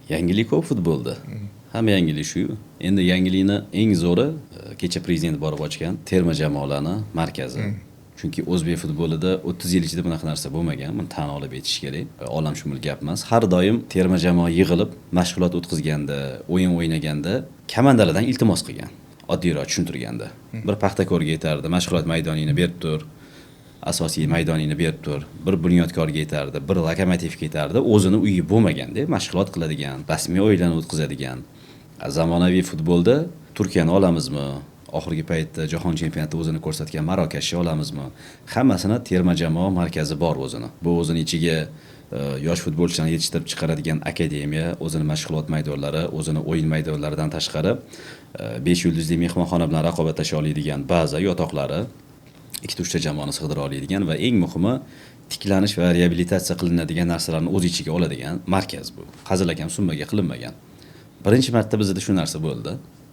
Yangilik ko'p futbolda. Hamma yangilik shu. Endi yangilikni eng zo'ri kecha prezident borib ochgan terma jamoalarni markazi. Chunki o'zbek futbolida 30 yil ichida bunaqa narsa bo'lmagan, buni tan olib aytish kerak. Olamshumul gap emas. Har doim terma jamoa yig'ilib, mashg'ulot o'tkazganda, o'yin o'ynaganda komandalardan iltimos qilgan. Oddiyroq tushuntirganda. Bir Paxtakorga aytardi, mashg'ulot maydonini berib tur. Asosiy maydonini berib tur. Bir Bunyodkorga aytardi, bir Lokomotivga aytardi, o'zini uyi bo'lmaganda mashg'ulot qiladigan, rasmiy o'yinlarni o'tkazadigan. Zamonaviy futbolda Turkiyani olamizmi? Oxirgi paytda jahon chempionatida o'zini ko'rsatgan Marokashni olamizmi? Hammasini terma jamoa markazi bor o'zini. Bu o'zini ichiga yosh futbolchilarni yetishtirib chiqaradigan akademiya, o'zini mashg'ulot maydonlari, o'zini o'yin maydonlaridan tashqari 5 yulduzli mehmonxona bilan raqobatlasha oladigan baza, yotoqlari, 2-3 ta jamoani sig'dira oladigan va eng muhimi tiklanish va reabilitatsiya qilinadigan narsalarni o'z ichiga oladigan markaz bu. Hazilakam summaga qilinmagan. Birinchi marta bizda shu narsa bo'ldi.